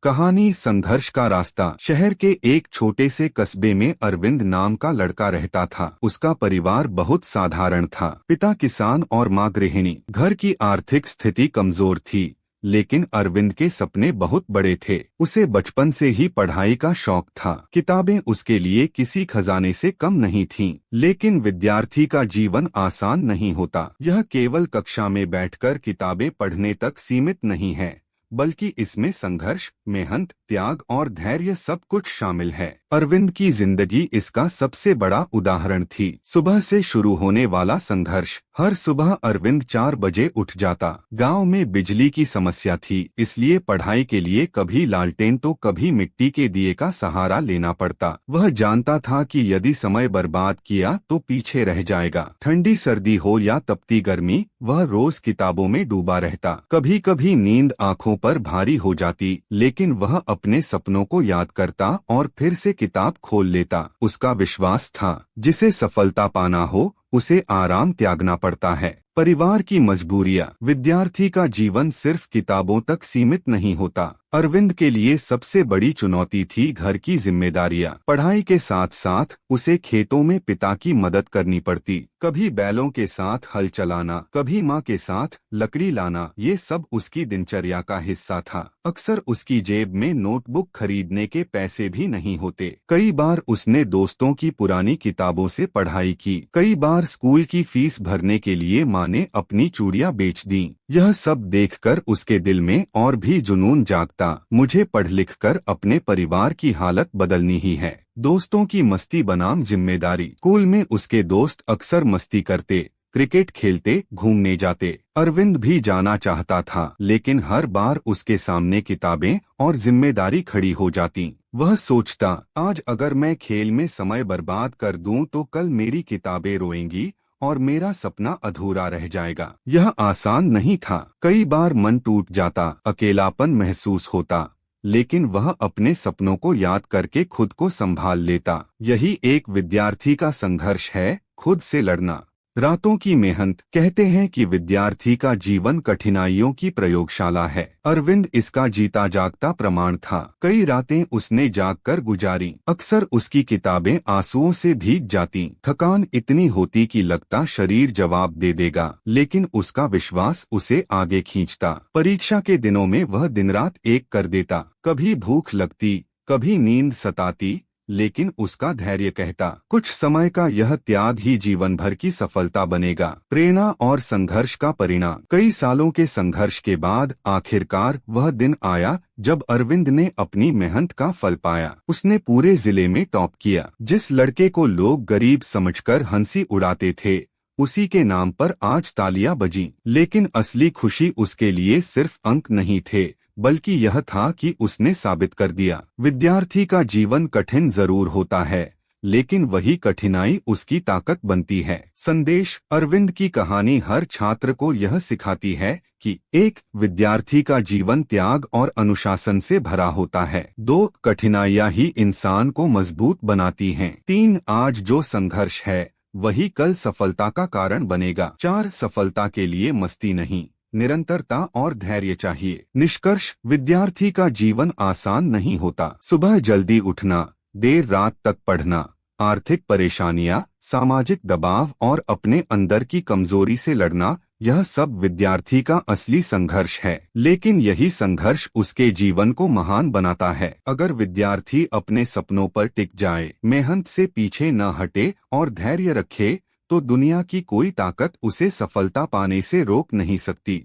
कहानी संघर्ष का रास्ता। शहर के एक छोटे से कस्बे में अरविंद नाम का लड़का रहता था। उसका परिवार बहुत साधारण था। पिता किसान और माँ गृहिणी। घर की आर्थिक स्थिति कमजोर थी, लेकिन अरविंद के सपने बहुत बड़े थे। उसे बचपन से ही पढ़ाई का शौक था। किताबें उसके लिए किसी खजाने से कम नहीं थीं। लेकिन विद्यार्थी का जीवन आसान नहीं होता। यह केवल कक्षा में बैठकर किताबें पढ़ने तक सीमित नहीं है, बल्कि इसमें संघर्ष, मेहनत, त्याग और धैर्य सब कुछ शामिल है। अरविंद की जिंदगी इसका सबसे बड़ा उदाहरण थी। सुबह से शुरू होने वाला संघर्ष। हर सुबह अरविंद 4 बजे उठ जाता। गांव में बिजली की समस्या थी, इसलिए पढ़ाई के लिए कभी लालटेन तो कभी मिट्टी के दिए का सहारा लेना पड़ता। वह जानता था कि यदि समय बर्बाद किया तो पीछे रह जाएगा। ठंडी सर्दी हो या तपती गर्मी, वह रोज किताबों में डूबा रहता। कभी कभी नींद आंखों पर भारी हो जाती, लेकिन वह अपने सपनों को याद करता और फिर से किताब खोल लेता। उसका विश्वास था, जिसे सफलता पाना हो उसे आराम त्यागना पड़ता है। परिवार की मजबूरियां। विद्यार्थी का जीवन सिर्फ किताबों तक सीमित नहीं होता। अरविंद के लिए सबसे बड़ी चुनौती थी घर की जिम्मेदारियां। पढ़ाई के साथ साथ उसे खेतों में पिता की मदद करनी पड़ती। कभी बैलों के साथ हल चलाना, कभी माँ के साथ लकड़ी लाना, ये सब उसकी दिनचर्या का हिस्सा था। अक्सर उसकी जेब में नोटबुक खरीदने के पैसे भी नहीं होते। कई बार उसने दोस्तों की पुरानी किताबों से पढ़ाई की। कई बार स्कूल की फीस भरने के लिए माँ ने अपनी चूड़ियां बेच दी। यह सब देखकर उसके दिल में और भी जुनून जागता। मुझे पढ़ लिख कर अपने परिवार की हालत बदलनी ही है। दोस्तों की मस्ती बनाम जिम्मेदारी। स्कूल में उसके दोस्त अक्सर मस्ती करते, क्रिकेट खेलते, घूमने जाते। अरविंद भी जाना चाहता था, लेकिन हर बार उसके सामने किताबें और जिम्मेदारी खड़ी हो जाती। वह सोचता, आज अगर मैं खेल में समय बर्बाद कर दूं तो कल मेरी किताबें रोएंगी और मेरा सपना अधूरा रह जाएगा। यह आसान नहीं था। कई बार मन टूट जाता, अकेलापन महसूस होता, लेकिन वह अपने सपनों को याद करके खुद को संभाल लेता। यही एक विद्यार्थी का संघर्ष है, खुद से लड़ना। रातों की मेहनत। कहते हैं कि विद्यार्थी का जीवन कठिनाइयों की प्रयोगशाला है। अरविंद इसका जीता जागता प्रमाण था। कई रातें उसने जागकर गुजारी। अक्सर उसकी किताबें आंसुओं से भीग जाती। थकान इतनी होती कि लगता शरीर जवाब दे देगा, लेकिन उसका विश्वास उसे आगे खींचता। परीक्षा के दिनों में वह दिन रात एक कर देता। कभी भूख लगती, कभी नींद सताती, लेकिन उसका धैर्य कहता, कुछ समय का यह त्याग ही जीवन भर की सफलता बनेगा। प्रेरणा और संघर्ष का परिणाम। कई सालों के संघर्ष के बाद आखिरकार वह दिन आया जब अरविंद ने अपनी मेहनत का फल पाया। उसने पूरे जिले में टॉप किया। जिस लड़के को लोग गरीब समझकर हंसी उड़ाते थे, उसी के नाम पर आज तालियां बजीं। लेकिन असली खुशी उसके लिए सिर्फ अंक नहीं थे, बल्कि यह था कि उसने साबित कर दिया। विद्यार्थी का जीवन कठिन जरूर होता है, लेकिन वही कठिनाई उसकी ताकत बनती है। संदेश। अरविंद की कहानी हर छात्र को यह सिखाती है कि 1. विद्यार्थी का जीवन त्याग और अनुशासन से भरा होता है। 2. कठिनाइयां ही इंसान को मजबूत बनाती हैं। 3. आज जो संघर्ष है वही कल सफलता का कारण बनेगा। 4. सफलता के लिए मस्ती नहीं, निरंतरता और धैर्य चाहिए। निष्कर्ष। विद्यार्थी का जीवन आसान नहीं होता। सुबह जल्दी उठना, देर रात तक पढ़ना, आर्थिक परेशानियां, सामाजिक दबाव और अपने अंदर की कमजोरी से लड़ना, यह सब विद्यार्थी का असली संघर्ष है। लेकिन यही संघर्ष उसके जीवन को महान बनाता है। अगर विद्यार्थी अपने सपनों पर टिक जाए, मेहनत से पीछे न हटे और धैर्य रखे, तो दुनिया की कोई ताकत उसे सफलता पाने से रोक नहीं सकती।